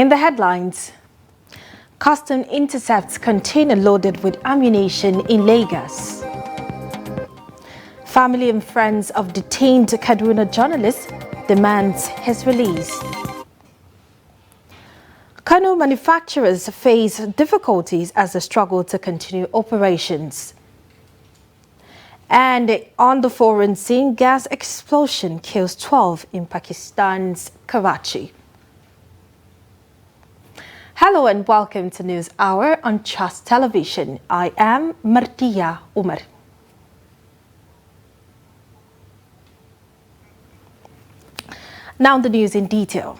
In the headlines, custom intercepts container loaded with ammunition in Lagos. Family and friends of detained Kaduna journalist demands his release. Kano manufacturers face difficulties as they struggle to continue operations. And on the foreign scene, gas explosion kills 12 in Pakistan's Karachi. Hello and welcome to News Hour on Trust Television. I am Martia Umar. Now the news in detail.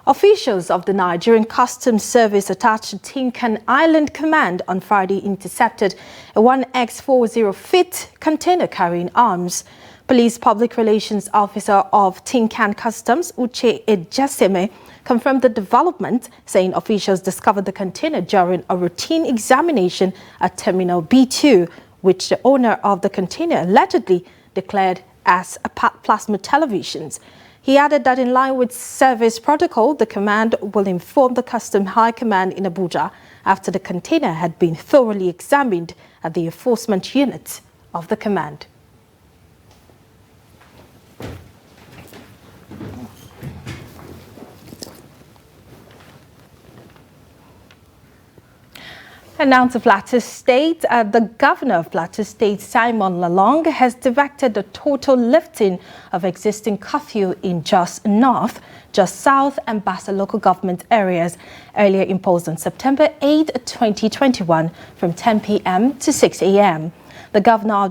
Officials of the Nigerian Customs Service attached to Tinkan Island Command on Friday intercepted a 1X40 fit container carrying arms. Police Public Relations Officer of Tinkan Customs, Uche Ejeseme, confirmed the development, saying officials discovered the container during a routine examination at Terminal B2, which the owner of the container allegedly declared as a plasma televisions. He added that in line with service protocol, the command will inform the Customs High Command in Abuja after the container had been thoroughly examined at the enforcement unit of the command. And now to Plateau State. The governor of Plateau State, Simon Lalong, has directed the total lifting of existing curfew in Jos North, Jos South and Bassa local government areas, earlier imposed on September 8, 2021 from 10 p.m. to 6 a.m. The governor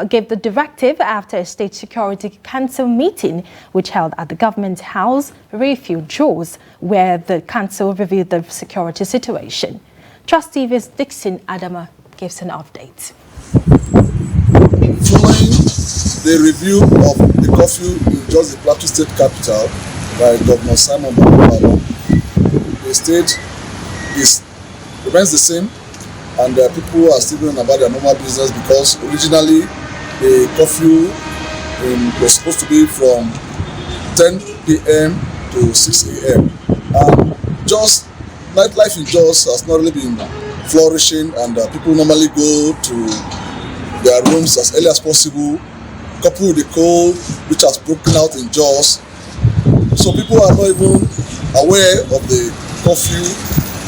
gave the directive after a State Security Council meeting which held at the Government House, Rayfield Jos, where the council reviewed the security situation. Trust TV's Dixon Adama gives an update. Following the review of the curfew in just the Plateau State capital by Governor Simon Lalong, the state remains the same, and people are still going about their normal business because originally the curfew was supposed to be from 10 p.m. to 6 a.m. Just nightlife in Jos has not really been flourishing, and people normally go to their rooms as early as possible, coupled with the cold which has broken out in Jos. So people are not even aware of the curfew,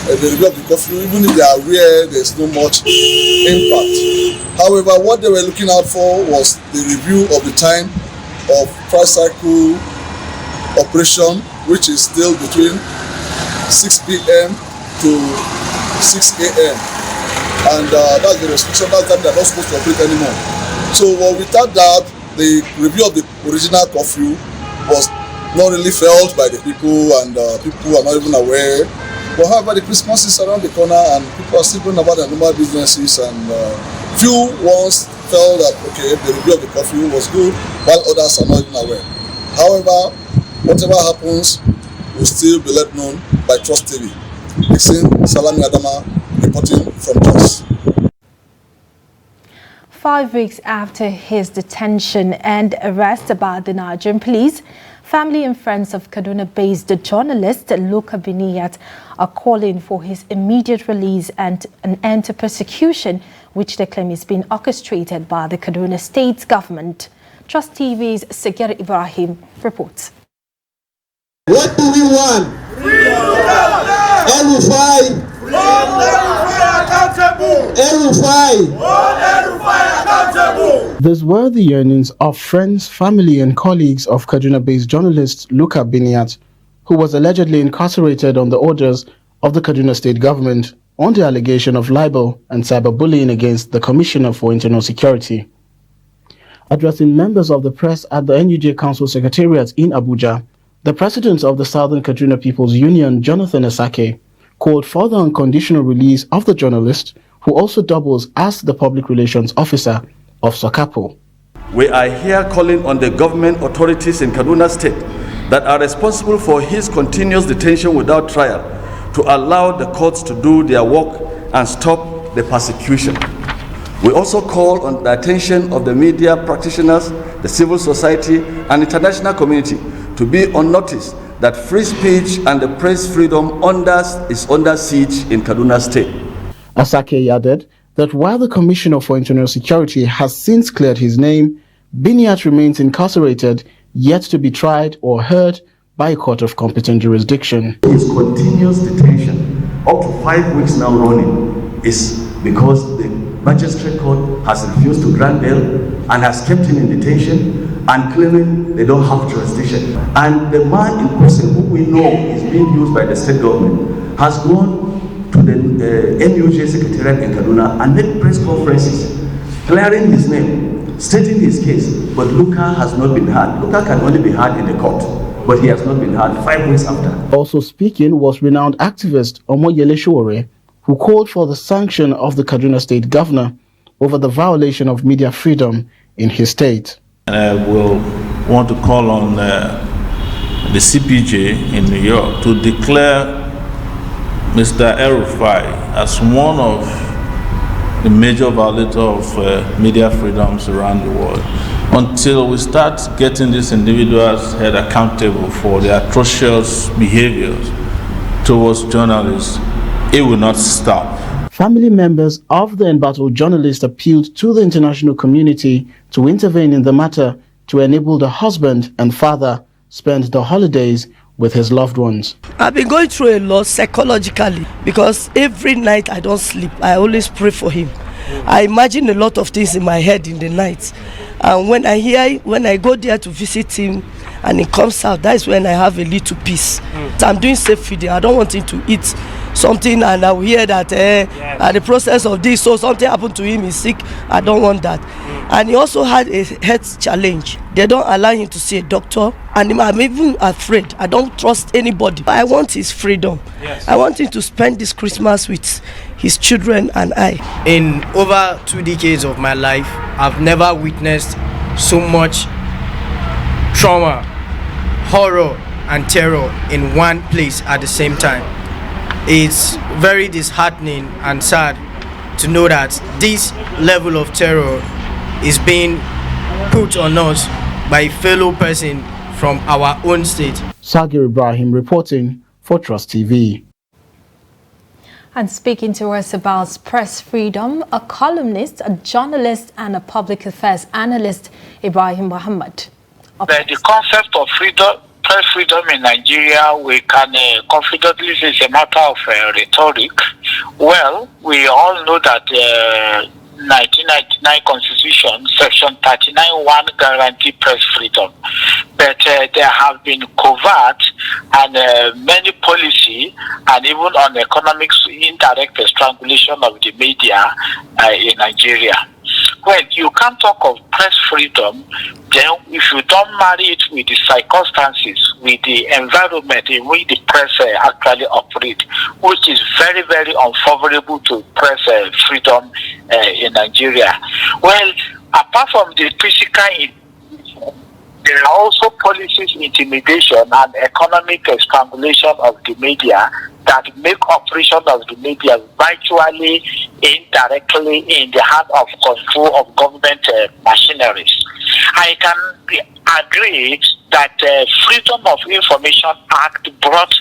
the review of the curfew. Even if they are aware, there's no much impact. However, what they were looking out for was the review of the time of tricycle operation, which is still between 6 p.m. to 6 a.m. and that's the restriction. That time they're not supposed to operate anymore. So without that, the review of the original curfew was not really felt by the people, and people are not even aware. But however, the Christmas is around the corner and people are still going about their normal businesses, and few ones felt that okay, the review of the curfew was good, while others are not even aware. However, whatever happens will still be let known by Trust TV. Dixon Salami Adama reporting from Jos. 5 weeks after his detention and arrest by the Nigerian police, family and friends of Kaduna-based journalist Luka Biniyat are calling for his immediate release and an end to persecution, which they claim is being orchestrated by the Kaduna State government. Trust TV's Segir Ibrahim reports. What do we want? El-Rufai accountable. These were the yearnings of friends, family and colleagues of Kaduna-based journalist Luka Biniyat, who was allegedly incarcerated on the orders of the Kaduna State government on the allegation of libel and cyberbullying against the Commissioner for Internal Security. Addressing members of the press at the NUJ Council Secretariat in Abuja, the president of the Southern Kaduna People's Union, Jonathan Asake, called for the unconditional release of the journalist, who also doubles as the public relations officer of Sokapo. We are here calling on the government authorities in Kaduna State that are responsible for his continuous detention without trial to allow the courts to do their work and stop the persecution. We also call on the attention of the media practitioners, the civil society and international community to be on notice that free speech and the press freedom is under siege in Kaduna State. Asake added that while the Commissioner for Internal Security has since cleared his name, Biniat remains incarcerated, yet to be tried or heard by a court of competent jurisdiction. His continuous detention, up to 5 weeks now running, is because the magistrate court has refused to grant bail and has kept him in detention and claiming they don't have jurisdiction. And the man in question, who we know is being used by the state government, has gone to the NUJ Secretariat in Kaduna and made press conferences clearing his name, stating his case, but Luka has not been heard. Luka can only be heard in the court, but he has not been heard 5 weeks after. Also speaking was renowned activist Omoyele Sowore, who called for the sanction of the Kaduna State Governor over the violation of media freedom in his state. And I will want to call on the CPJ in New York to declare Mr. El-Rufai as one of the major violators of media freedoms around the world. Until we start getting these individuals held accountable for their atrocious behaviors towards journalists, it will not stop. Family members of the embattled journalist appealed to the international community to intervene in the matter to enable the husband and father spend the holidays with his loved ones. I've been going through a lot psychologically because every night I don't sleep. I always pray for him. I imagine a lot of things in my head in the night. And when I go there to visit him and he comes out, that is when I have a little peace. So I'm doing safe feeding. I don't want him to eat something and I will hear that the process of this, so something happened to him, he's sick. I don't want that. And he also had a health challenge. They don't allow him to see a doctor, and I'm even afraid. I don't trust anybody. I want his freedom. Yes. I want him to spend this Christmas with his children and I. In over 2 decades of my life, I've never witnessed so much trauma, horror and terror in one place at the same time. It's very disheartening and sad to know that this level of terror is being put on us by a fellow person from our own state. Sagir Ibrahim reporting for Trust TV. And speaking to us about press freedom, a columnist, a journalist and a public affairs analyst, Ibrahim Muhammad. The concept of freedom, press freedom in Nigeria, we can confidently say it's a matter of rhetoric. Well, we all know that 1999 Constitution, Section 39(1) guarantee press freedom. But there have been covert and many policy and even on economics indirect strangulation of the media in Nigeria. Well, you can't talk of press freedom then if you don't marry it with the circumstances, with the environment in which the press actually operate, which is very, very unfavorable to press freedom in Nigeria. Well, apart from the physical, there are also policies, intimidation and economic strangulation of the media that make operation of the media virtually indirectly in the hand of control of government machineries. I can agree that Freedom of Information Act brought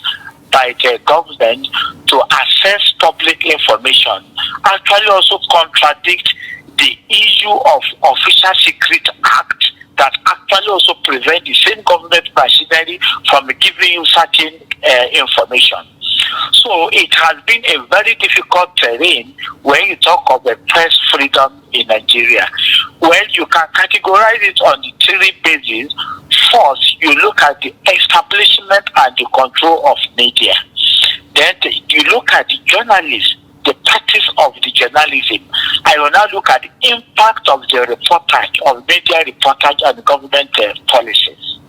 by the government to access public information actually also contradict the issue of Official Secret Act that actually also prevent the same government machinery from giving you certain information. So it has been a very difficult terrain when you talk of the press freedom in Nigeria. Well, you can categorize it on the three bases. First, you look at the establishment and the control of media. Then you look at the journalists, the practice of the journalism. I will now look at the impact of the reportage, of media reportage and government policies.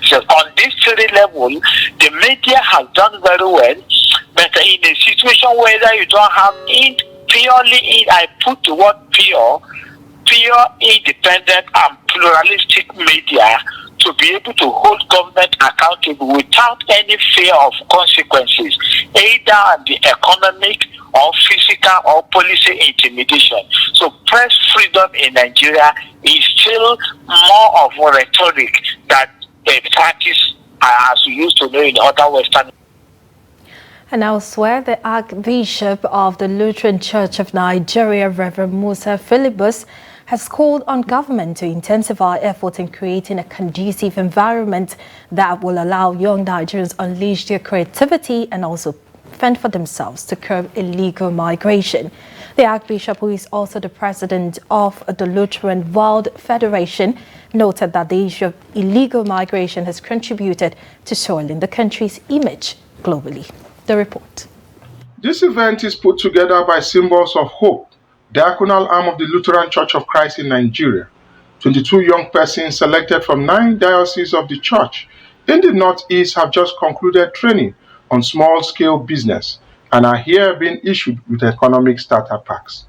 So on this three level, the media has done very well, but in a situation where you don't have I put the word pure, independent and pluralistic media to be able to hold government accountable without any fear of consequences, either on the economic or physical or policy intimidation. So press freedom in Nigeria is still more of a rhetoric that a practice as you used to know in other Western. And elsewhere, the Archbishop of the Lutheran Church of Nigeria, Reverend Musa Philibus, has called on government to intensify efforts in creating a conducive environment that will allow young Nigerians unleash their creativity and also fend for themselves to curb illegal migration. The Archbishop, who is also the president of the Lutheran World Federation, noted that the issue of illegal migration has contributed to soiling the country's image globally. The report. This event is put together by Symbols of Hope, diaconal arm of the Lutheran Church of Christ in Nigeria. 22 young persons selected from 9 dioceses of the church in the Northeast have just concluded training on small-scale business and are here being issued with economic starter packs.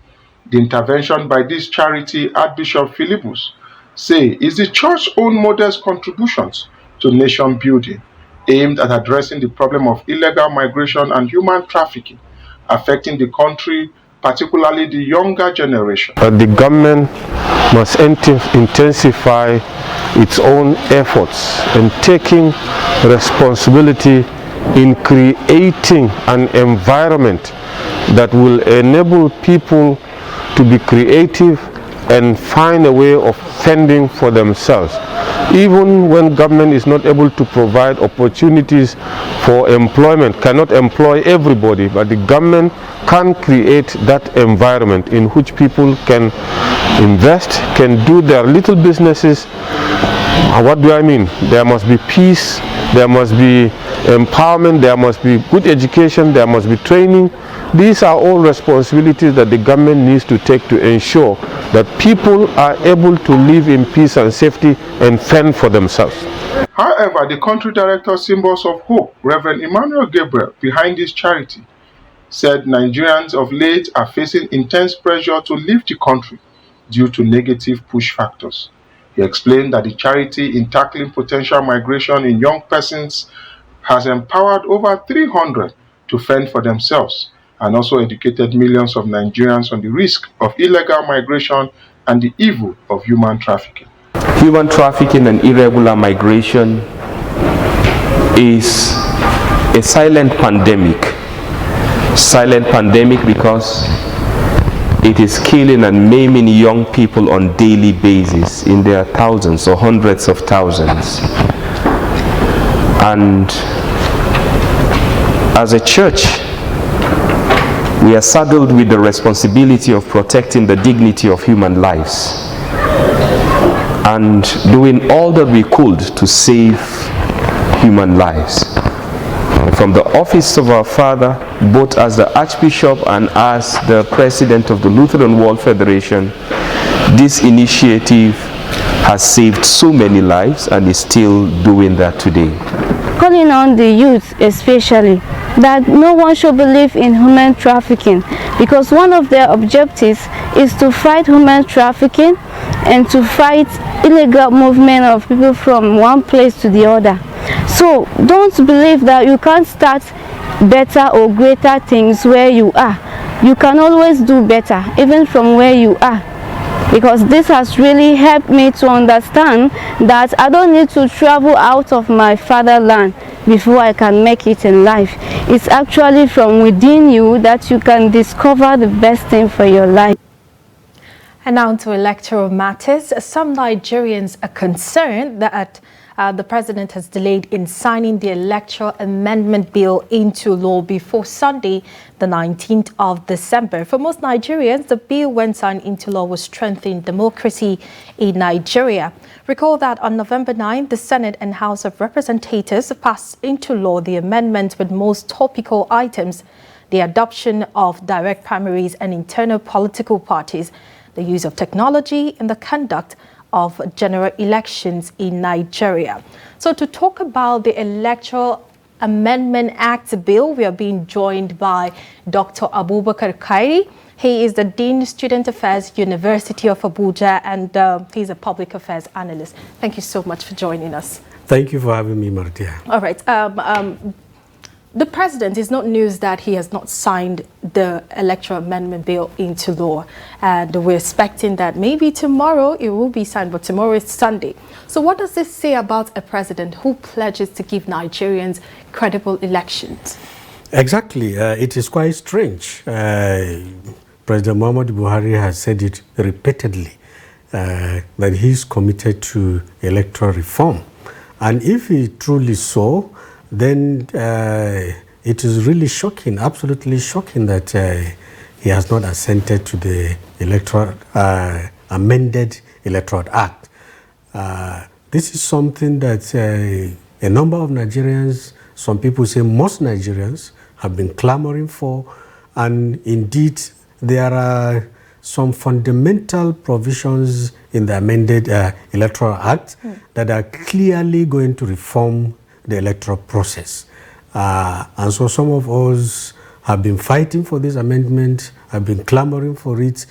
The intervention by this charity, Archbishop Philibus, say is the church's own modest contributions to nation building, aimed at addressing the problem of illegal migration and human trafficking affecting the country, particularly the younger generation. The government must intensify its own efforts in taking responsibility in creating an environment that will enable people to be creative and find a way of fending for themselves. Even when government is not able to provide opportunities for employment, cannot employ everybody, but the government can create that environment in which people can invest, can do their little businesses. What do I mean? There must be peace, there must be empowerment, there must be good education, there must be training. These are all responsibilities that the government needs to take to ensure that people are able to live in peace and safety and fend for themselves. However, the country director, Symbols of Hope, Reverend Emmanuel Gabriel, behind this charity, said Nigerians of late are facing intense pressure to leave the country due to negative push factors. He explained that the charity in tackling potential migration in young persons has empowered over 300 to fend for themselves and also educated millions of Nigerians on the risk of illegal migration and the evil of human trafficking. Human trafficking and irregular migration is a silent pandemic. Silent pandemic because it is killing and maiming young people on daily basis in their thousands or hundreds of thousands. And as a church, we are saddled with the responsibility of protecting the dignity of human lives and doing all that we could to save human lives. From the office of our Father, both as the Archbishop and as the President of the Lutheran World Federation, this initiative has saved so many lives and is still doing that today. Calling on the youth especially that no one should believe in human trafficking, because one of their objectives is to fight human trafficking and to fight illegal movement of people from one place to the other. So don't believe that you can't start better or greater things where you are. You can always do better even from where you are, because this has really helped me to understand that I don't need to travel out of my fatherland before I can make it in life. It's actually from within you that you can discover the best thing for your life. And now to electoral matters. Some Nigerians are concerned that the president has delayed in signing the Electoral Amendment Bill into law before Sunday, the 19th of December. For most Nigerians, the bill, when signed into law, will strengthen democracy in Nigeria. Recall that on November 9, the Senate and House of Representatives passed into law the amendment with most topical items: the adoption of direct primaries and internal political parties, the use of technology in the conduct of general elections in Nigeria. So to talk about the Electoral Amendment Act bill, we are being joined by Dr. Abubakar Kairi. He is the Dean of Student Affairs, University of Abuja, and he's a public affairs analyst. Thank you so much for joining us. Thank you for having me, Martia. All right. The president, is not news that he has not signed the electoral amendment bill into law. And we're expecting that maybe tomorrow it will be signed, but tomorrow is Sunday. So what does this say about a president who pledges to give Nigerians credible elections? Exactly. It is quite strange. President Muhammadu Buhari has said it repeatedly that he's committed to electoral reform. And if he truly so, then it is really shocking, absolutely shocking that he has not assented to the amended Electoral Act. This is something that a number of Nigerians, some people say most Nigerians, have been clamoring for, and indeed there are some fundamental provisions in the amended Electoral Act that are clearly going to reform the electoral process. And so some of us have been fighting for this amendment, have been clamoring for it,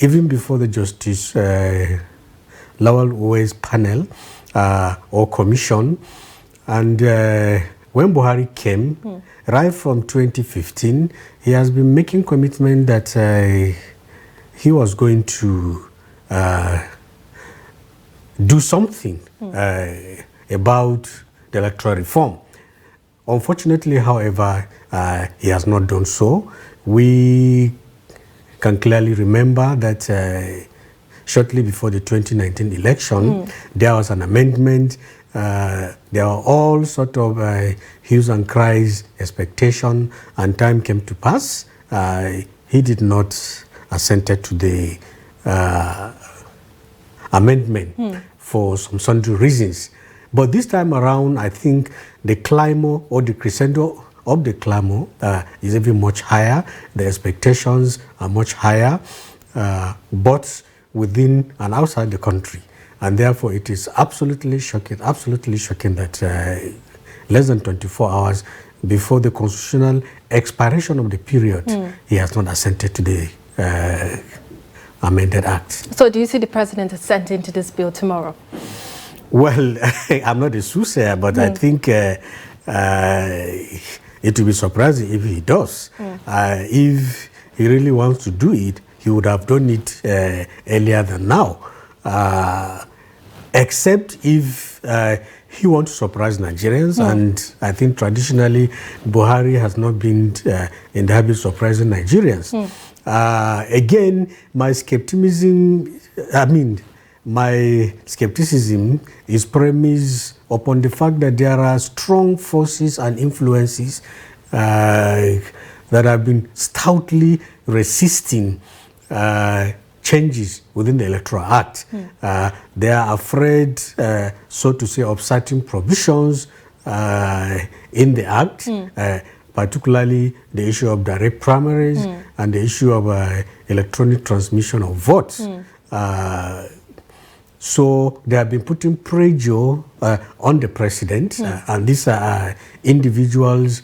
even before the Justice Lawal Uwe's panel or commission. And when Buhari came, right from 2015, he has been making commitment that he was going to do something about the electoral reform. Unfortunately, however, he has not done so. We can clearly remember that shortly before the 2019 election, there was an amendment. There were all sort of hues and cries, expectation, and time came to pass. He did not assent to the amendment for some sundry reasons. But this time around, I think the clamor or the crescendo of the clamor is even much higher. The expectations are much higher, both within and outside the country. And therefore, it is absolutely shocking that less than 24 hours before the constitutional expiration of the period, he has not assented to the amended act. So do you see the president assenting to this bill tomorrow? Well, I'm not a soothsayer, but I think it will be surprising if he does. If he really wants to do it, he would have done it earlier than now. Except if he wants to surprise Nigerians, and I think traditionally Buhari has not been in the habit of surprising Nigerians. Again, my skepticism is premised upon the fact that there are strong forces and influences that have been stoutly resisting changes within the Electoral Act. They are afraid, so to say, of certain provisions in the Act, particularly the issue of direct primaries and the issue of electronic transmission of votes. So they have been putting pressure on the president, and these are individuals,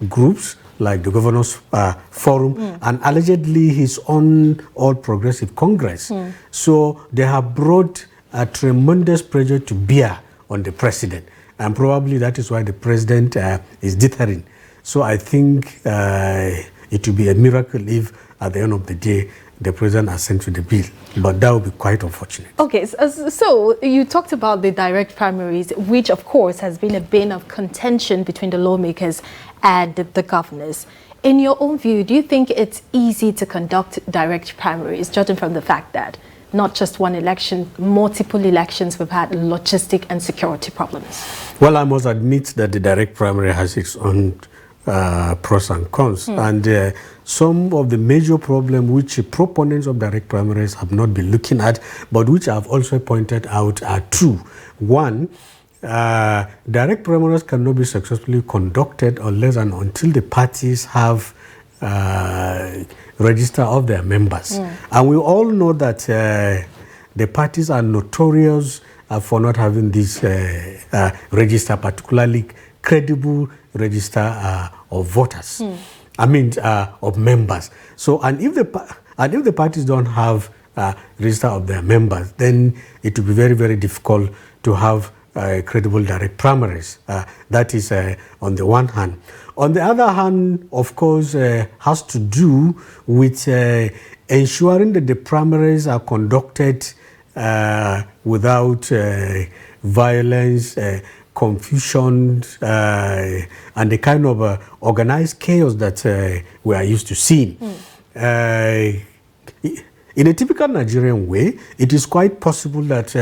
groups, like the Governors Forum, and allegedly his own All Progressive Congress. So they have brought a tremendous pressure to bear on the president, and probably that is why the president is dithering. So I think it will be a miracle if at the end of the day the president assents to the bill, but that would be quite unfortunate. Okay, so you talked about the direct primaries, which of course has been a bane of contention between the lawmakers and the governors. In your own view, do you think it's easy to conduct direct primaries, judging from the fact that not just one election, multiple elections, we've had logistic and security problems? Well, I must admit that the direct primary has its own pros and cons. And some of the major problems which proponents of direct primaries have not been looking at, but which I've also pointed out, are two. One, direct primaries cannot be successfully conducted unless and until the parties have register of their members. And we all know that the parties are notorious for not having this register, particularly credible register of voters. Of members. So, and if the parties don't have register of their members, then it will be very, very difficult to have credible direct primaries. That is on the one hand. On the other hand, of course, has to do with ensuring that the primaries are conducted without violence, confusion, and the kind of organized chaos that we are used to seeing. In a typical Nigerian way, it is quite possible that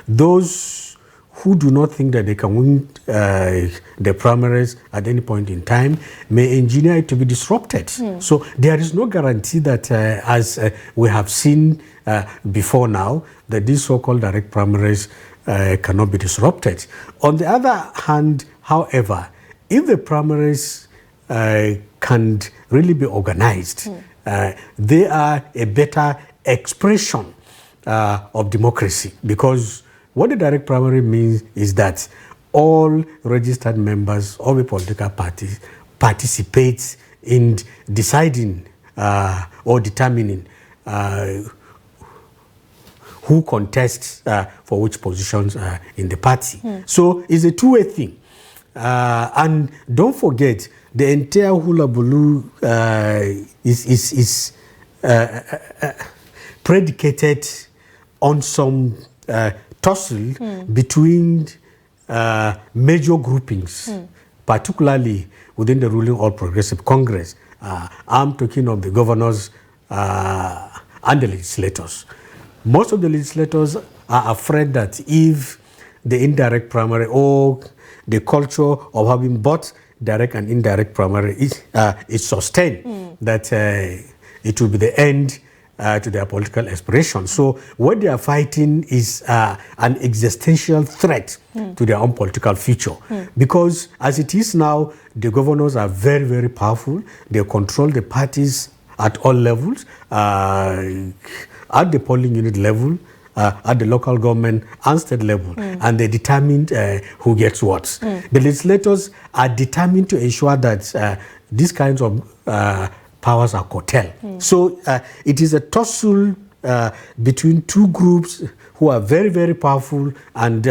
those who do not think that they can win the primaries at any point in time may engineer it to be disrupted. So there is no guarantee that, as we have seen before now, that these so-called direct primaries cannot be disrupted. On the other hand, however, if the primaries can really be organized, they are a better expression of democracy, because what the direct primary means is that all registered members of a political party participate in deciding or determining who contests for which positions in the party. So it's a two-way thing. And don't forget, the entire hula baloo is predicated on some tussle between major groupings, particularly within the ruling All Progressive Congress. I'm talking of the governors and the legislators. Most of the legislators are afraid that if the indirect primary or the culture of having both direct and indirect primary is sustained, that it will be the end to their political aspirations. So what they are fighting is an existential threat to their own political future. Because as it is now, the governors are very, very powerful. They control the parties at all levels, at the polling unit level, at the local government and state level, and they determine who gets what. The legislators are determined to ensure that these kinds of powers are curtailed. So it is a tussle between two groups who are very, very powerful, and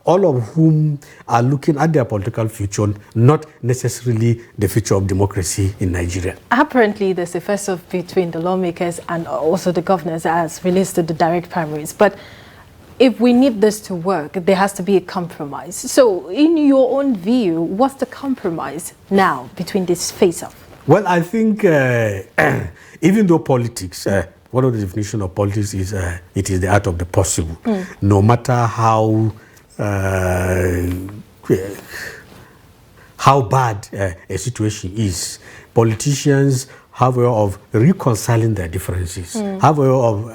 all of whom are looking at their political future, not necessarily the future of democracy in Nigeria. Apparently, there's a face-off between the lawmakers and also the governors as relates to the direct primaries. But if we need this to work, there has to be a compromise. So in your own view, what's the compromise now between this face-off? Well, I think even though politics, one of the definitions of politics is it is the art of the possible. No matter how bad a situation is, politicians have a way of reconciling their differences, have a way of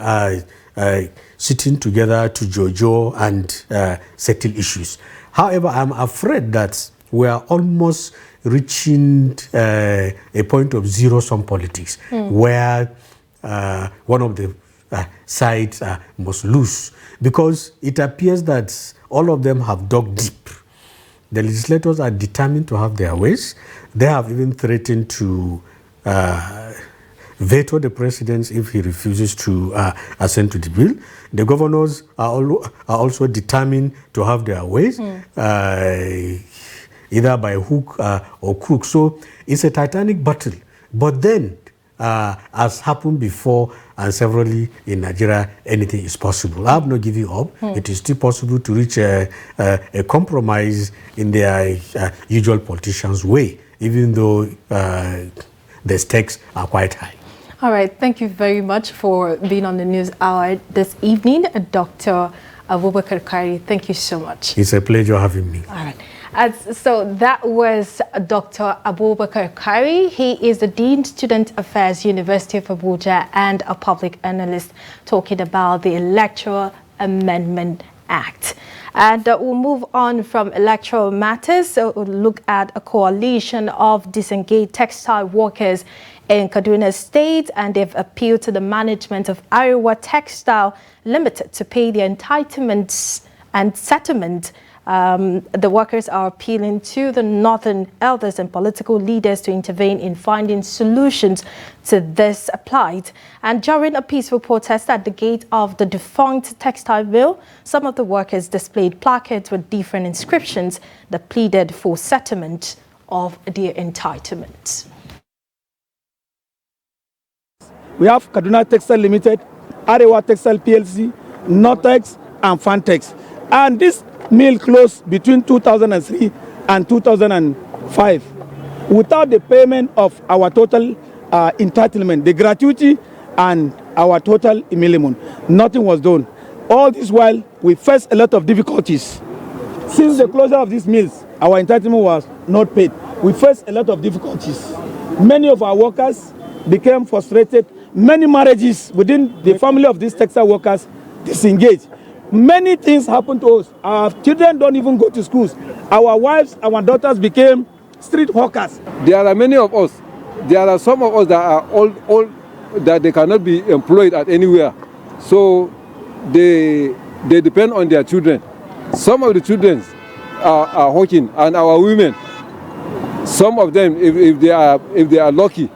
sitting together to jojo and settle issues. However, I'm afraid that we are almost reaching a point of zero-sum politics, where one of the sides must lose, because it appears that all of them have dug deep. The legislators are determined to have their ways. They have even threatened to veto the president if he refuses to assent to the bill. The governors are also determined to have their ways, either by hook or crook. So it's a titanic battle. But then, as happened before and severally in Nigeria, anything is possible. I have not given up. It is still possible to reach a compromise in their usual politicians' way, even though the stakes are quite high. All right. Thank you very much for being on the News Hour this evening, Dr. Abubakar Kari. Thank you so much. It's a pleasure having me. All right. So that was Dr. Abubakar Kari. He is the Dean Student Affairs, University of Abuja, and a public analyst, talking about the Electoral Amendment Act. And we'll move on from Electoral Matters. So we'll look at a coalition of disengaged textile workers in Kaduna State, and they've appealed to the management of Ariwa Textile Limited to pay their entitlements and settlement. The workers are appealing to the northern elders and political leaders to intervene in finding solutions to this plight. And during a peaceful protest at the gate of the defunct textile mill, some of the workers displayed placards with different inscriptions that pleaded for settlement of their entitlements. We have Kaduna Textile Limited, Arewa Textile PLC, Nortex and Fantex. And this mill closed between 2003 and 2005 without the payment of our total entitlement, the gratuity and our total emolument. Nothing was done. All this while, we faced a lot of difficulties. Since the closure of these mills, our entitlement was not paid. We faced a lot of difficulties. Many of our workers became frustrated. Many marriages within the family of these textile workers disengaged. Many things happened to us. Our children don't even go to schools. Our wives, our daughters became street hawkers. There are many of us. There are some of us that are old that they cannot be employed at anywhere. So they depend on their children. Some of the children are hawking, and our women, some of them, if they are lucky,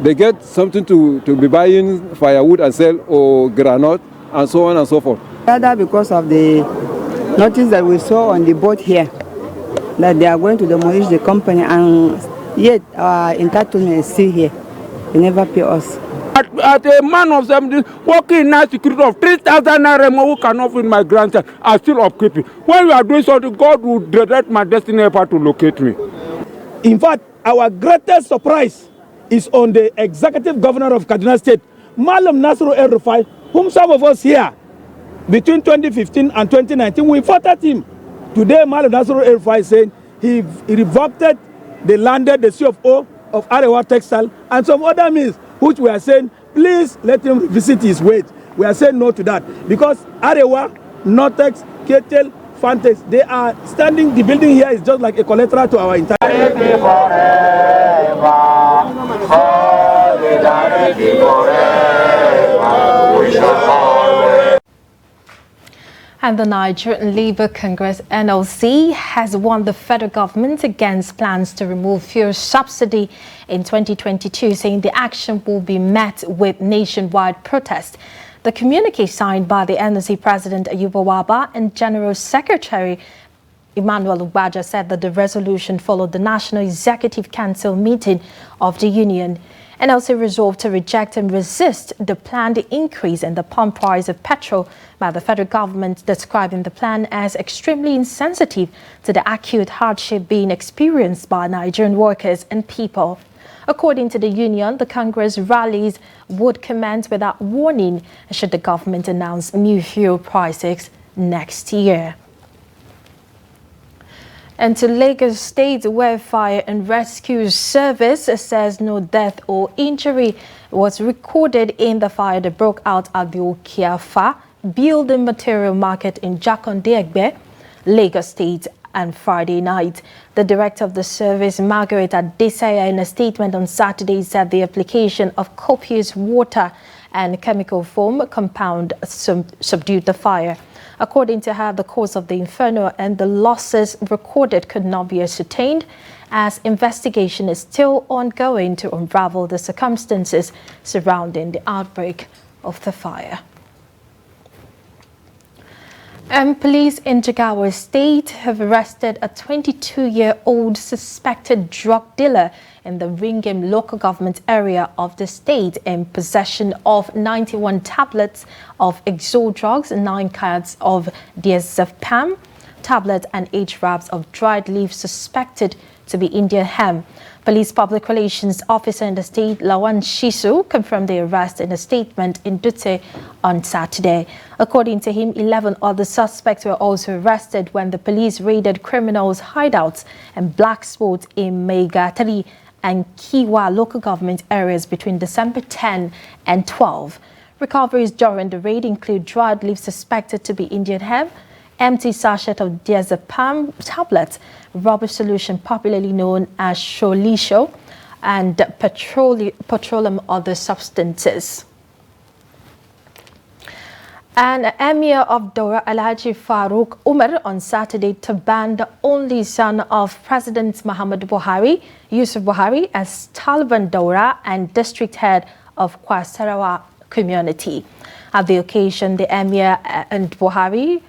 they get something to be buying firewood and sell, or granite, and so on and so forth. Rather because of the notice that we saw on the board here, that they are going to demolish the company, and yet our entitlement is still here. They never pay us. At a man of 70 working in night security of 3,000 naira who cannot feed my grandchild, are still upkeeping. When we are doing something, God will direct my destiny helper to locate me. In fact, our greatest surprise is on the executive governor of Kaduna State, Malam Nasiru El-Rufai, whom some of us here, between 2015 and 2019, we fought at him. Today, Malam Nasiru El-Rufai is saying he revoked the landed, the CFO of Arewa Textile, and some other means, which we are saying, please let him revisit his wage. We are saying no to that, because Arewa, Nortex, Ketel, Fantex, they are standing, the building here is just like a collateral to our entire... And the Nigerian Labour Congress (NLC) has warned the federal government against plans to remove fuel subsidy in 2022, saying the action will be met with nationwide protest. The communique signed by the NLC President Ayuba Waba and General Secretary Emmanuel Ugbaja said that the resolution followed the National Executive Council meeting of the union. NLC resolved to reject and resist the planned increase in the pump price of petrol by the federal government, describing the plan as extremely insensitive to the acute hardship being experienced by Nigerian workers and people. According to the union, the Congress rallies would commence without warning should the government announce new fuel prices next year. And to Lagos State, where Fire and Rescue Service says no death or injury was recorded in the fire that broke out at the Okiafa building material market in Jakande-Egbe, Lagos State, and Friday night. The director of the service, Margaret Adesaya, in a statement on Saturday said the application of copious water and chemical foam compound subdued the fire. According to her, the cause of the inferno and the losses recorded could not be ascertained, as investigation is still ongoing to unravel the circumstances surrounding the outbreak of the fire. And police in Jigawa State have arrested a 22-year-old suspected drug dealer in the Ringim local government area of the state in possession of 91 tablets of Exo drugs, 9 cards of diazepam tablets, and 8 wraps of dried leaf suspected to be Indian hemp. Police Public Relations Officer in the state, Lawan Shisu, confirmed the arrest in a statement in Dutse on Saturday. According to him, 11 other suspects were also arrested when the police raided criminals' hideouts and black spots in Meigatari and Kiwa local government areas between December 10 and 12. Recoveries during the raid include dried leaf suspected to be Indian hemp, empty sachet of diazepam tablets, rubber solution popularly known as sholisho, and petroleum other substances. And Emir of Dora Alhaji Farouk Umar on Saturday to ban the only son of President Muhammad Buhari, Yusuf Buhari, as Taliban Dora and district head of Kwasarawa community. At the occasion, the Emir and Buhari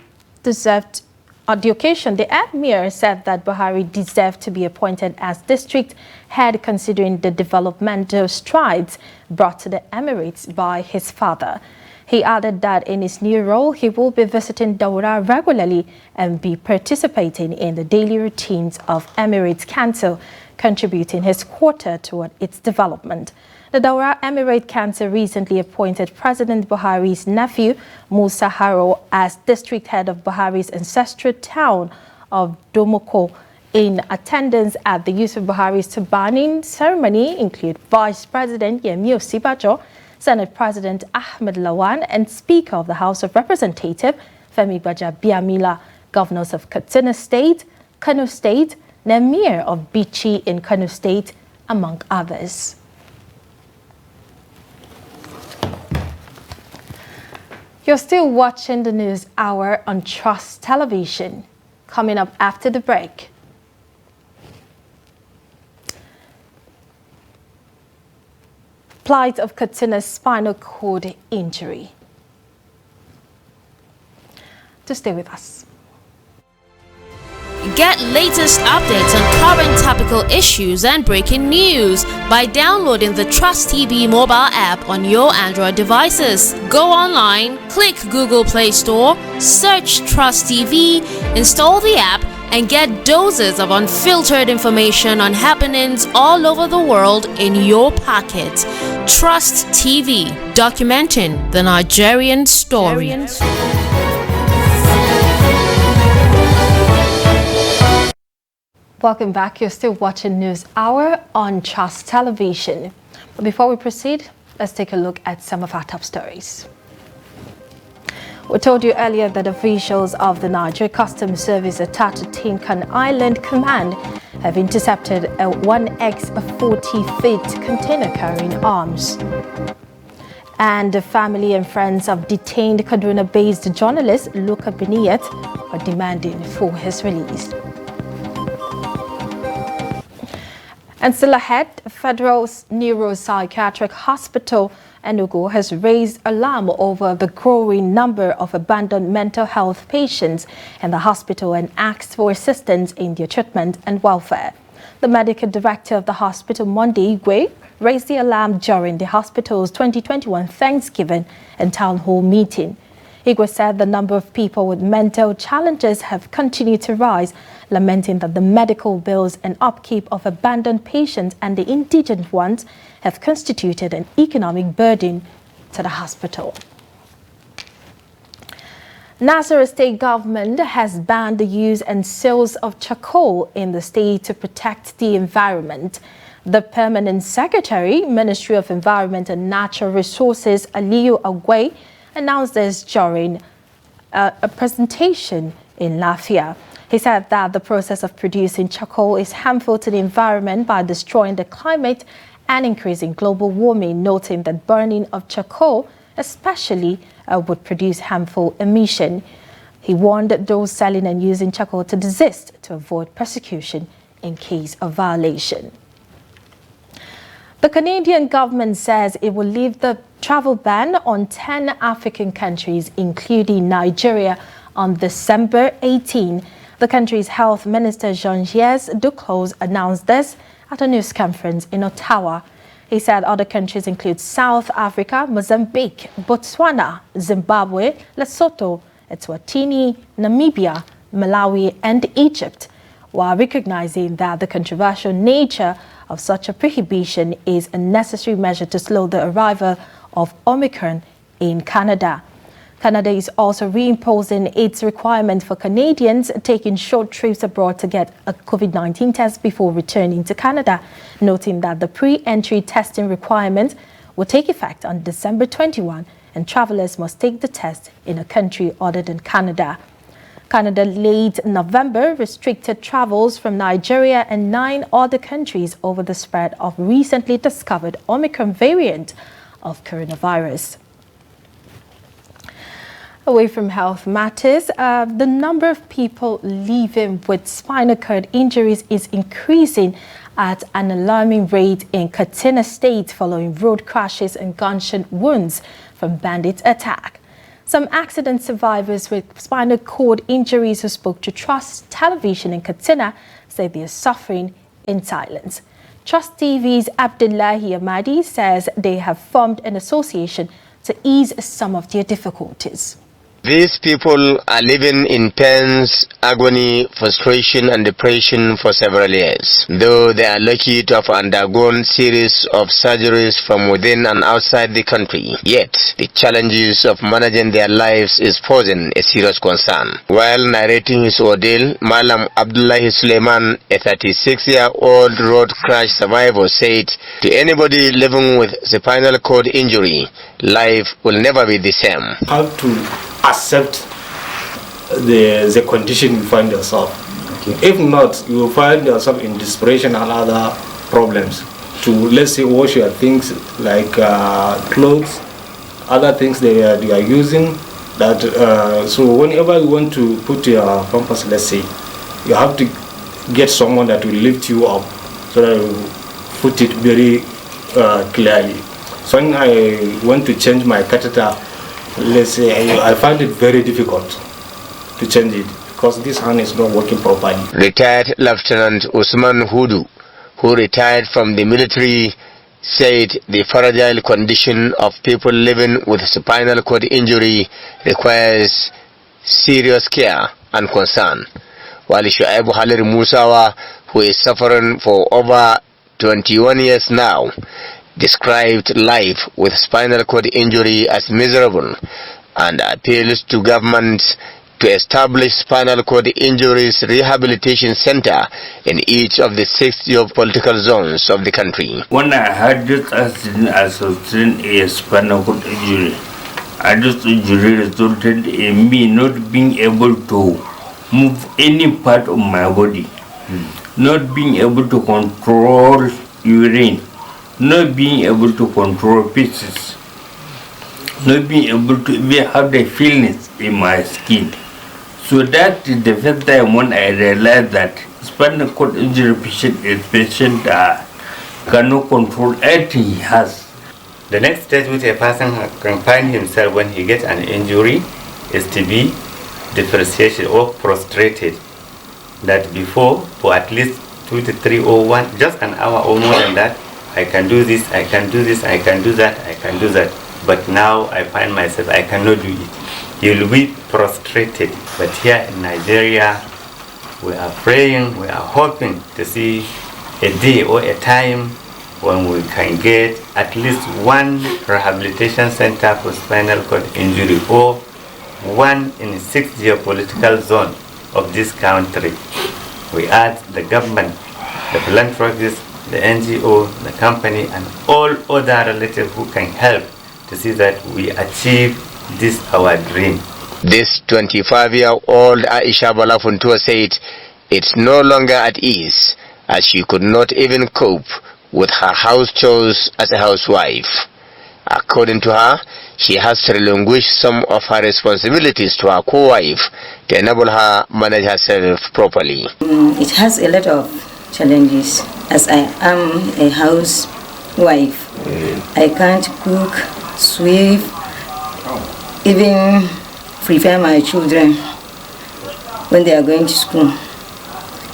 deserved. On the occasion, the Emir said that Buhari deserved to be appointed as district head considering the developmental strides brought to the Emirates by his father. He added that in his new role, he will be visiting Daura regularly and be participating in the daily routines of Emirates Council, contributing his quota toward its development. The Daura Emirate Council recently appointed President Buhari's nephew, Musa Haro, as district head of Buhari's ancestral town of Domoko. In attendance at the Yusuf Buhari's Tubaning ceremony include Vice President Yemi Osibajo, Senate President Ahmed Lawan, and Speaker of the House of Representatives, Femi Gbajabiamila, governors of Katsina State, Kano State, and Emir of Bichi in Kano State, among others. You're still watching the News Hour on Trust Television. Coming up after the break. Plight of Katsina's spinal cord injury. To stay with us. Get latest updates on current topical issues and breaking news by downloading the Trust TV mobile app on your Android devices. Go online, click Google Play Store, search Trust TV, install the app, and get doses of unfiltered information on happenings all over the world in your pocket. Trust TV, documenting the Nigerian story. Welcome back. You're still watching News Hour on Trust Television. But before we proceed, let's take a look at some of our top stories. We told you earlier that officials of the Nigeria Customs Service attached to Tinkan Island Command have intercepted a 1x40-feet container carrying arms. And the family and friends of detained Kaduna-based journalist Luka Beniyat are demanding for his release. And still ahead, Federal Neuropsychiatric Hospital Enugu has raised alarm over the growing number of abandoned mental health patients in the hospital and asked for assistance in their treatment and welfare. The medical director of the hospital, Monday Igwe, raised the alarm during the hospital's 2021 Thanksgiving and town hall meeting. Igwe said the number of people with mental challenges have continued to rise, lamenting that the medical bills and upkeep of abandoned patients and the indigent ones have constituted an economic burden to the hospital. Nasarawa state government has banned the use and sales of charcoal in the state to protect the environment. The Permanent Secretary, Ministry of Environment and Natural Resources, Aliyu Agwe, announced this during a presentation in Lafia. He said that the process of producing charcoal is harmful to the environment by destroying the climate and increasing global warming, noting that burning of charcoal especially would produce harmful emission. He warned those selling and using charcoal to desist to avoid persecution in case of violation. The Canadian government says it will lift the travel ban on 10 African countries, including Nigeria, on December 18. The country's health minister, Jean-Yves Duclos, announced this at a news conference in Ottawa. He said other countries include South Africa, Mozambique, Botswana, Zimbabwe, Lesotho, Eswatini, Namibia, Malawi, and Egypt, while recognizing that the controversial nature of such a prohibition is a necessary measure to slow the arrival of Omicron in Canada. Canada is also reimposing its requirement for Canadians taking short trips abroad to get a COVID-19 test before returning to Canada, noting that the pre-entry testing requirement will take effect on December 21 and travelers must take the test in a country other than Canada. Canada late November restricted travels from Nigeria and 9 other countries over the spread of recently discovered Omicron variant of coronavirus. Away from health matters, the number of people living with spinal cord injuries is increasing at an alarming rate in Katsina State following road crashes and gunshot wounds from bandit attack. Some accident survivors with spinal cord injuries who spoke to Trust Television in Katsina say they are suffering in silence. Trust TV's Abdullahi Ahmadi says they have formed an association to ease some of their difficulties. These people are living in pains, agony, frustration and depression for several years. Though they are lucky to have undergone series of surgeries from within and outside the country, yet the challenges of managing their lives is posing a serious concern. While narrating his ordeal, Malam Abdullahi Suleiman, a 36-year-old road crash survivor, said to anybody living with spinal cord injury, life will never be the same. How to accept the condition you find yourself. Okay. If not, you will find yourself in desperation and other problems. To, let's say, wash your things like clothes, other things that you are using. That so whenever you want to put your pampers, let's say, you have to get someone that will lift you up so that you put it very clearly. So when I want to change my catheter, let's say, I find it very difficult to change it because this hand is not working properly. Retired Lieutenant Usman Hudu, who retired from the military, said the fragile condition of people living with spinal cord injury requires serious care and concern. While Shuaibu Halir Musawa, who is suffering for over 21 years now, described life with spinal cord injury as miserable and appeals to government to establish spinal cord injuries rehabilitation center in each of the 6 geopolitical zones of the country. When I had this accident, I sustained a spinal cord injury, and this injury resulted in me not being able to move any part of my body, not being able to control urine, not being able to control pieces, not being able to even have the feelings in my skin. So that is the first time when I realized that spinal cord injury patient is a patient that cannot control anything he has. The next stage which a person can find himself when he gets an injury is to be depreciated or prostrated. That before, for at least 2 to 3 or 1, just an hour or more than that, I can do this, I can do this, I can do that, I can do that. But now I find myself, I cannot do it. You'll be prostrated. But here in Nigeria, we are praying, we are hoping to see a day or a time when we can get at least one rehabilitation center for spinal cord injury or one in 6 geopolitical zones of this country. We ask the government, the philanthropists, the NGO, the company, and all other relatives who can help to see that we achieve this our dream. This 25-year-old Aisha Balafuntua said it's no longer at ease as she could not even cope with her house chores as a housewife. According to her, she has to relinquish some of her responsibilities to her co-wife to enable her manage herself properly. It has a lot of challenges as I am a housewife. I can't cook, sweep, even prepare my children when they are going to school.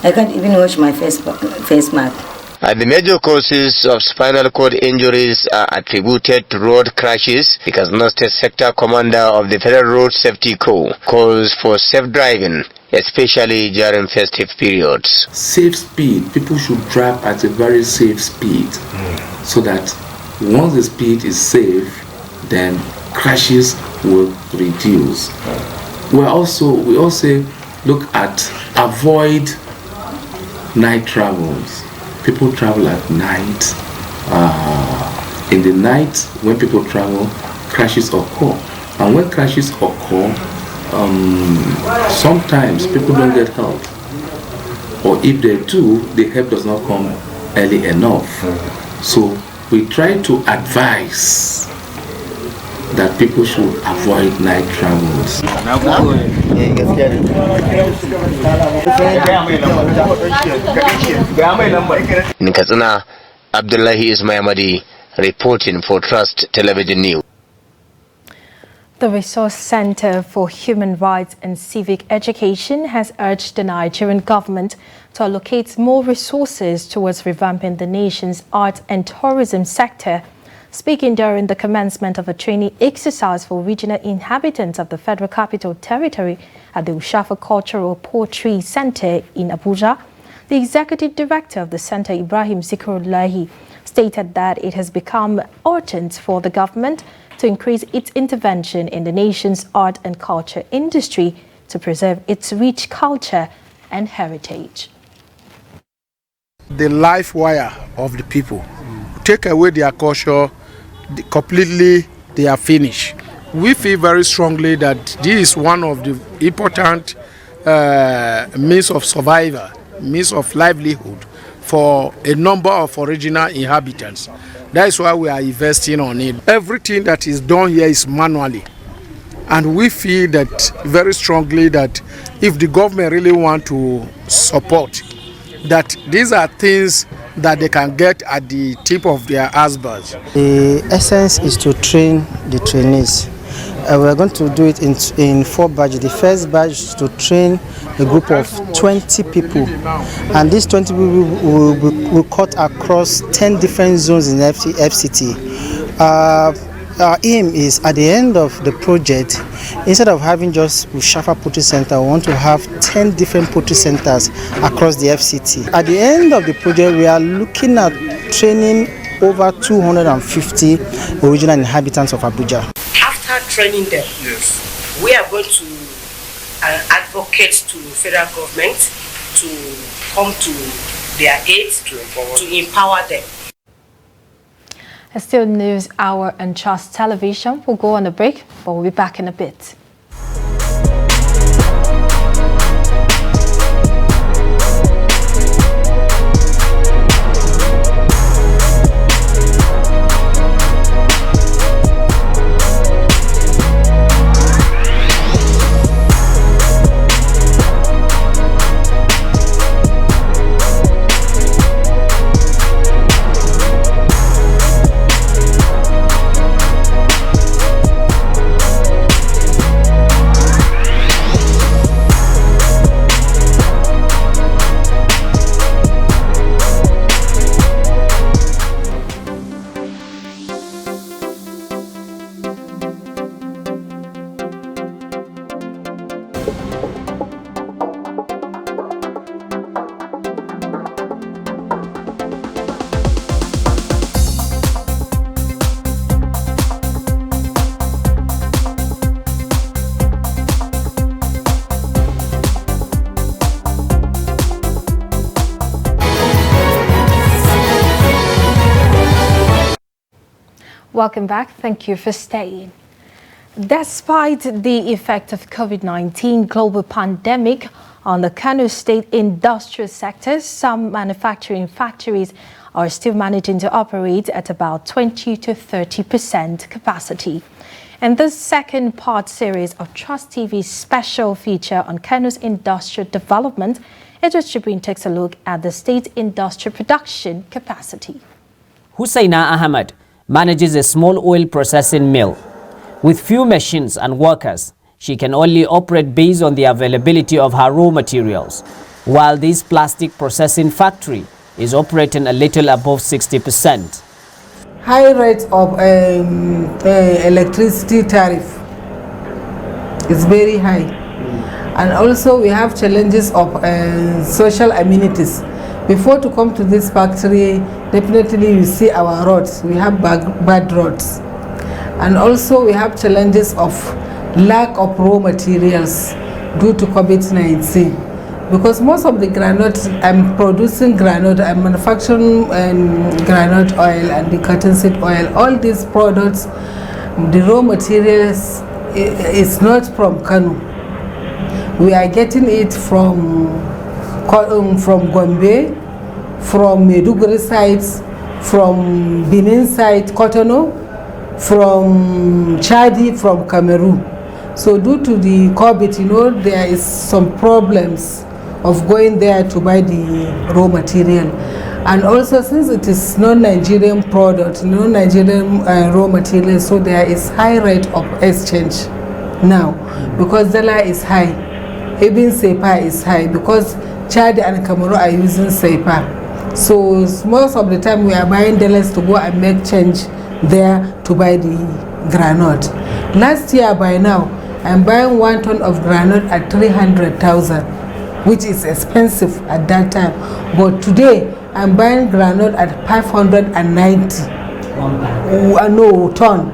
I can't even wash my face mask. The major causes of spinal cord injuries are attributed to road crashes. The Kaduna State Sector Commander of the Federal Road Safety Corps calls for safe driving, especially during festive periods. Safe speed. People should drive at a very safe speed so that once the speed is safe, then crashes will reduce. We also look at avoid night travels. People travel at night. In the night, when people travel, crashes occur. And when crashes occur, sometimes people don't get help. Or if they do, the help does not come early enough. So we try to advise that people should avoid night travels. In Katsina, Abdullahi Ismaamadi reporting for Trust Television News. The Resource Center for Human Rights and Civic Education has urged the Nigerian government to allocate more resources towards revamping the nation's art and tourism sector. Speaking during the commencement of a training exercise for regional inhabitants of the Federal Capital Territory at the Ushafa Cultural Poetry Center in Abuja, the Executive Director of the center, Ibrahim Zikrullahi, stated that it has become urgent for the government to increase its intervention in the nation's art and culture industry to preserve its rich culture and heritage. The life wire of the people. Take away their culture, completely they are finished. We feel very strongly that this is one of the important means of survival, means of livelihood for a number of original inhabitants. That is why we are investing on it. Everything that is done here is manually. And we feel that very strongly that if the government really want to support, that these are things that they can get at the tip of their icebergs. The essence is to train the trainees. We're going to do it in 4 batches. The first batch is to train a group of 20 people, and these 20 people will cut across 10 different zones in FCT. Our aim is at the end of the project, instead of having just Ushafa Poetry Center, we want to have 10 different poetry centers across the FCT. At the end of the project, we are looking at training over 250 original inhabitants of Abuja. After training them, yes, we are going to advocate to federal government to come to their aid to empower them. Still News Hour on Trust Television. We'll go on a break, but we'll be back in a bit. Welcome back. Thank you for staying. Despite the effect of COVID-19 global pandemic on the Kano State industrial sector, some manufacturing factories are still managing to operate at about 20 to 30% capacity. In this second part series of Trust TV's special feature on Kano's industrial development, Idris Jibrin takes a look at the state's industrial production capacity. Hussaina Ahmed manages a small oil processing mill. With few machines and workers, she can only operate based on the availability of her raw materials, while this plastic processing factory is operating a little above 60%. High rates of electricity tariff is very high, and also we have challenges of social amenities. Before to come to this factory, definitely you see our roads. We have bad roads. And also we have challenges of lack of raw materials due to COVID-19. Because most of the granite, I'm producing granite, I'm manufacturing granite oil and the cottonseed oil. All these products, the raw materials is not from Kano. We are getting it from Gombe, from Maiduguri sites, from Benin site, Cotonou, from Chadi, from Cameroon. So due to the COVID, you know, there is some problems of going there to buy the raw material. And also, since it is non-Nigerian product, non-Nigerian raw material, so there is high rate of exchange now because dollar is high, even SEPA is high because Chad and Cameroon are using SEPA. So most of the time we are buying dollars to go and make change there to buy the granite. Last year by now, I'm buying 1 ton of granite at 300,000, which is expensive at that time. But today, I'm buying granite at 590. No, ton.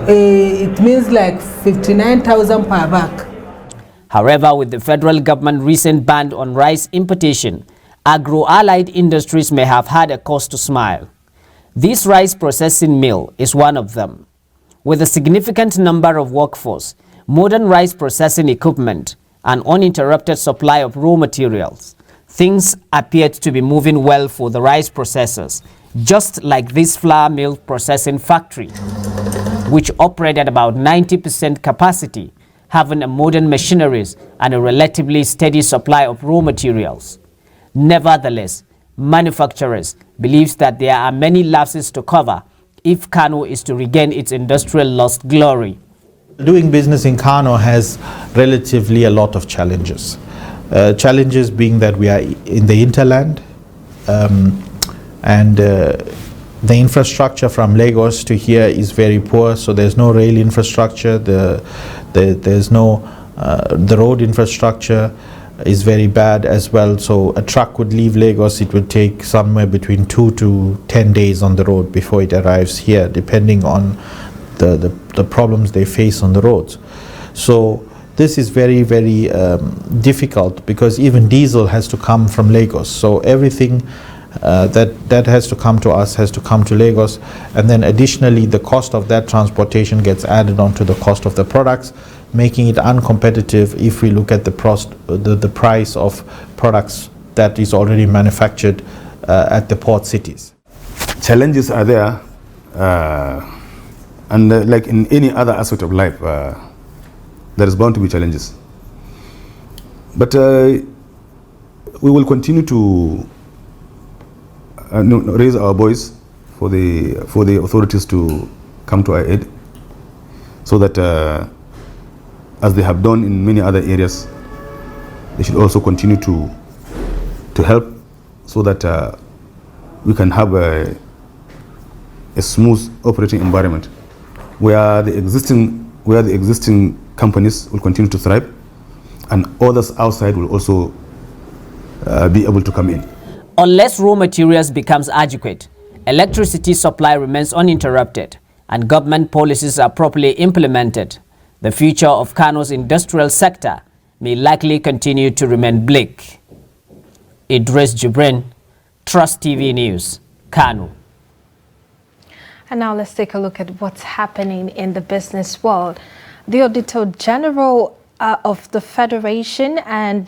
It means like 59,000 per bag. However, with the federal government recent ban on rice importation, agro-allied industries may have had a cause to smile. This rice processing mill is one of them. With a significant number of workforce, modern rice processing equipment, and uninterrupted supply of raw materials, things appeared to be moving well for the rice processors, just like this flour mill processing factory, which operated at about 90% capacity, having a modern machineries and a relatively steady supply of raw materials. Nevertheless, manufacturers believe that there are many lapses to cover if Kano is to regain its industrial lost glory. Doing business in Kano has relatively a lot of challenges. Challenges being that we are in the hinterland, and the infrastructure from Lagos to here is very poor, so there's no rail infrastructure, there's no, the road infrastructure is very bad as well, so a truck would leave Lagos, it would take somewhere between 2 to 10 days on the road before it arrives here, depending on the problems they face on the roads. So this is very, very difficult because even diesel has to come from Lagos. So everything that has to come to us has to come to Lagos, and then additionally the cost of that transportation gets added onto the cost of the products, making it uncompetitive if we look at the price of products that is already manufactured at the port cities. Challenges are there, and like in any other aspect of life, there is bound to be challenges. But we will continue to raise our voice for the authorities to come to our aid, so that as they have done in many other areas, they should also continue to help, so that we can have a smooth operating environment where the existing companies will continue to thrive, and others outside will also be able to come in. Unless raw materials becomes adequate, electricity supply remains uninterrupted, and government policies are properly implemented, the future of Kano's industrial sector may likely continue to remain bleak. Idris Jibrin, Trust TV News, Kano. And now let's take a look at what's happening in the business world. The Auditor General of the Federation and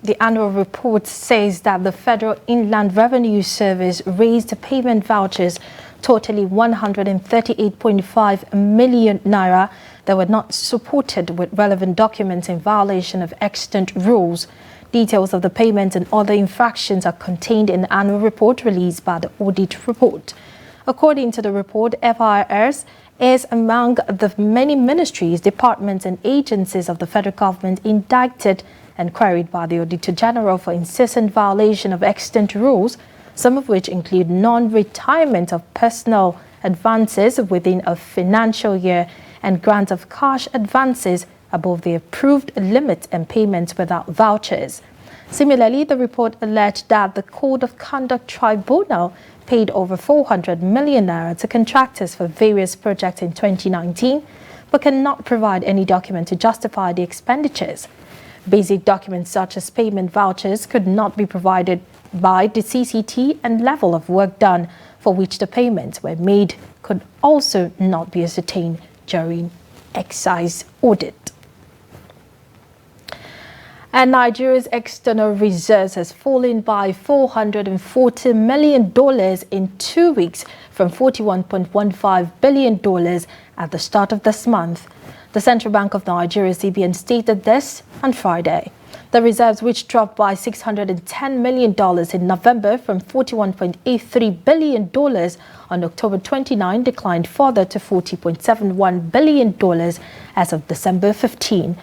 the annual report says that the Federal Inland Revenue Service raised payment vouchers totaling 138.5 million naira that were not supported with relevant documents in violation of extant rules. Details of the payment and other infractions are contained in the annual report released by the Audit Report. According to the report, FIRS is among the many ministries, departments and agencies of the federal government indicted and queried by the Auditor General for incessant violation of extant rules, some of which include non-retirement of personal advances within a financial year and grant of cash advances above the approved limit and payments without vouchers. Similarly, the report alleged that the Code of Conduct Tribunal paid over 400 million naira to contractors for various projects in 2019, but cannot provide any document to justify the expenditures. Basic documents such as payment vouchers could not be provided by the CCT, and level of work done for which the payments were made could also not be ascertained during excise audit. And Nigeria's external reserves has fallen by $440 million in 2 weeks from $41.15 billion at the start of this month. The Central Bank of Nigeria, CBN, stated this on Friday. The reserves, which dropped by $610 million in November from $41.83 billion on October 29, declined further to $40.71 billion as of December 15.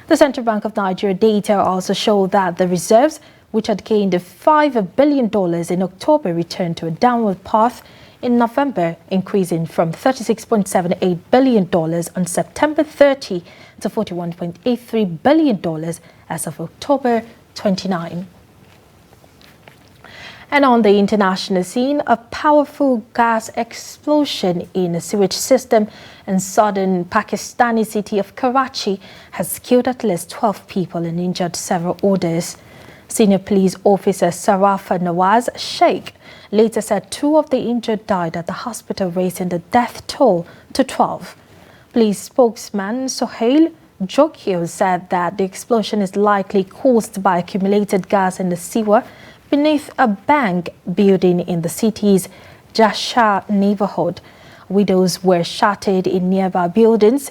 The Central Bank of Nigeria data also showed that the reserves, which had gained $5 billion in October, returned to a downward path in November, increasing from $36.78 billion on September 30 to $41.83 billion as of October 29. And on the international scene, a powerful gas explosion in a sewage system in southern Pakistani city of Karachi has killed at least 12 people and injured several others. Senior police officer Sarafa Nawaz Sheikh later said 2 of the injured died at the hospital, raising the death toll to 12. Police spokesman Sohail Jokio said that the explosion is likely caused by accumulated gas in the sewer beneath a bank building in the city's Jasha neighborhood. Windows were shattered in nearby buildings,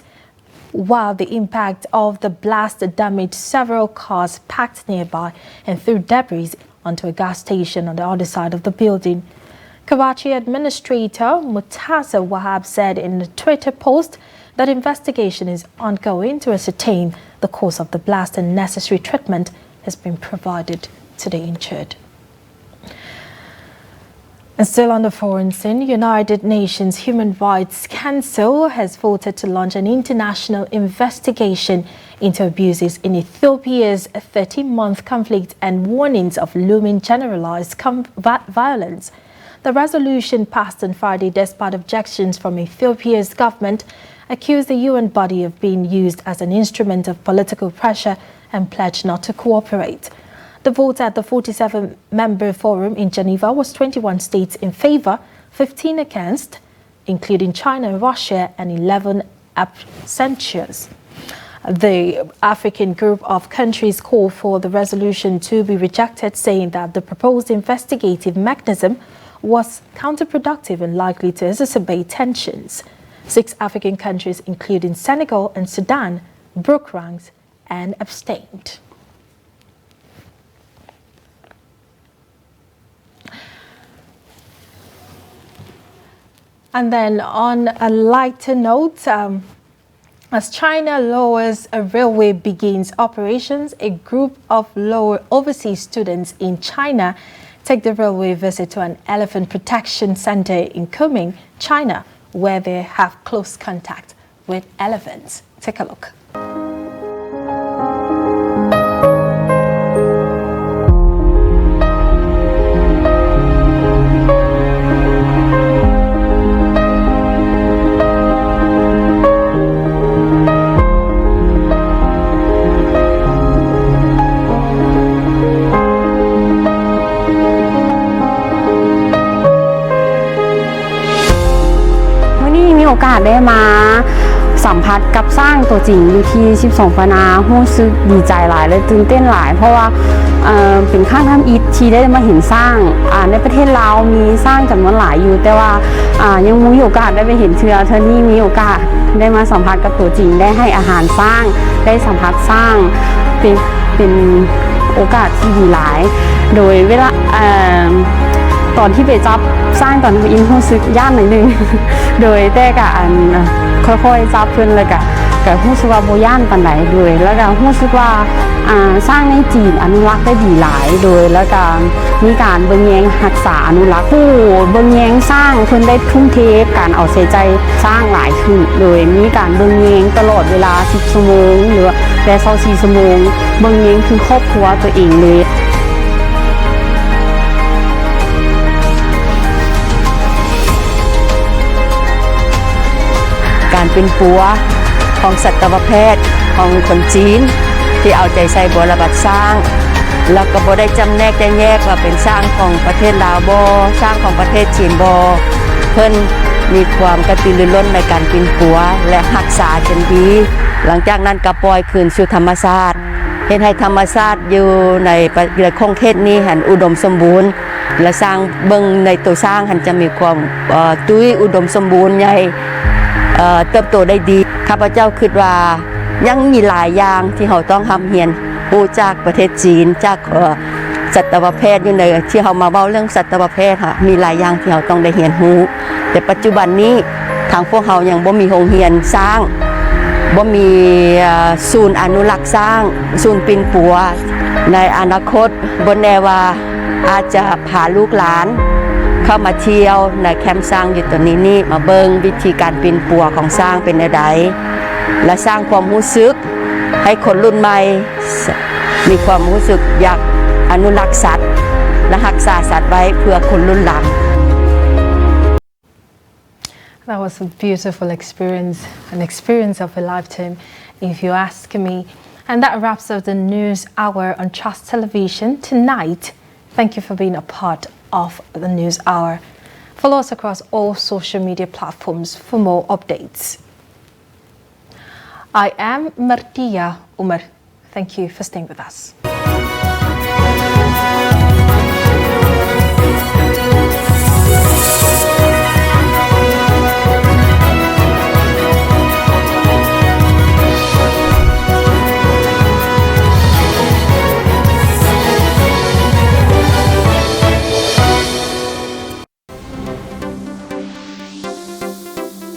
while the impact of the blast damaged several cars parked nearby and threw debris onto a gas station on the other side of the building. Karachi Administrator Murtaza Wahab said in a Twitter post that investigation is ongoing to ascertain the cause of the blast and necessary treatment has been provided to the injured. And still on the foreign scene, United Nations Human Rights Council has voted to launch an international investigation into abuses in Ethiopia's 13-month conflict and warnings of looming generalized violence. The resolution passed on Friday despite objections from Ethiopia's government, accused the UN body of being used as an instrument of political pressure and pledged not to cooperate. The vote at the 47-member forum in Geneva was 21 states in favor, 15 against, including China, Russia, and 11 abstentions. The African group of countries called for the resolution to be rejected, saying that the proposed investigative mechanism was counterproductive and likely to exacerbate tensions. 6 African countries, including Senegal and Sudan, broke ranks and abstained. And then on a lighter note, as China lowers a railway begins operations, a group of lower overseas students in China take the railway visit to an elephant protection center in Kunming, China, where they have close contact with elephants. Take a look.โอกาสได้มาสัมผัสกับสร้างตัวจริงอยู่ที่12 ฟนารู้สึกดีใจหลายและตื่นเต้นหลายเพราะว่าเป็นครั้งทำอิฐที่ได้มาเห็นสร้างในประเทศลาวมีสร้างจำนวนหลายอยู่แต่ว่ายังมีโอกาสได้ไปเห็นเธอนี้มีโอกาสได้มาสัมผัสกับตัวจริงได้ให้อาหารสร้างได้สัมผัสสร้างเป็นโอกาสที่ดีหลายโดยเวลาตอนที่ไปจับสร้างตอนอินรู้สึกย่านหน่อยนึงโดยแต่ก็ค่อยๆจับเพิ่นแล้วก็รู้สึกว่าบ่ย่านปานใดโดยแล้วก็รู้สึกว่าสร้างในจีนอนุรักษ์ได้ดีหลายโดยแล้วก็มีการเบิ่งแยงรักษาอนุรักษ์ผู้เบิ่งแยงสร้างเพิ่นได้ทุ่มเทการเอาใส่ใจสร้างหลายขึ้นโดยมีการเบิ่งแยงตลอดเวลา10 ชั่วโมงหรือแต่24 ชั่วโมงเบิ่งแยงคือครอบครัวตัวเองเลยการเป็นปัวของสัตวแพทย์ของคนจีนที่เอาใจใส่บ่ระบัดสร้างแล้วก็บ่ได้จำแนกแยกว่าเป็นสร้างของประเทศลาวบ่สร้างของประเทศจีนบ่เพิ่นมีความกระตือรือร้นในการเป็นปัวและรักษาจนดีหลังจากนั้นก็ปล่อยคืนสู่ธรรมชาติ เฮ็ดให้ธรรมชาติอยู่ในคงเขตนี้หันอุดมสมบูรณ์และสร้างเบิ่งในตัวสร้างหันจะมีความตุ้ยอุดมสมบูรณ์ใหญ่เติบโตได้ดีข้าพเจ้าคิดว่ายังมีหลายอย่างที่เราต้องทำเรียนรู้จากประเทศจีนจากสัตวแพทย์อยู่ในที่เรามาเว้าเรื่องสัตวแพทย์ค่ะมีหลายอย่างที่เราต้องได้เรียนรู้แต่ปัจจุบันนี้ทางพวกเรายังบ่มีโรงเรียนสร้างบ่มีศูนย์อนุรักษ์สร้างศูนย์ปิ่นปัวในอนาคตบ่แน่ว่าอาจจะพาลูกหลานเข้ามาเที่ยวในแคมป์สร้างอยู่ตัวนี้นี่มาเบิ่งวิธีการปิ่นปัวของสร้างเป็นใดและสร้างความรู้สึกให้คนรุ่นใหม่มีความรู้สึกอยากอนุรักษ์สัตว์และรักษาสัตว์ไว้เพื่อคนรุ่นหลัง That was a beautiful experience, an experience of a lifetime, if you ask me. And that wraps up the news hour on Trust Television tonight. Thank you for being a part of the news hour. Follow us across all social media platforms for more updates. I am Martia Umar. Thank you for staying with us.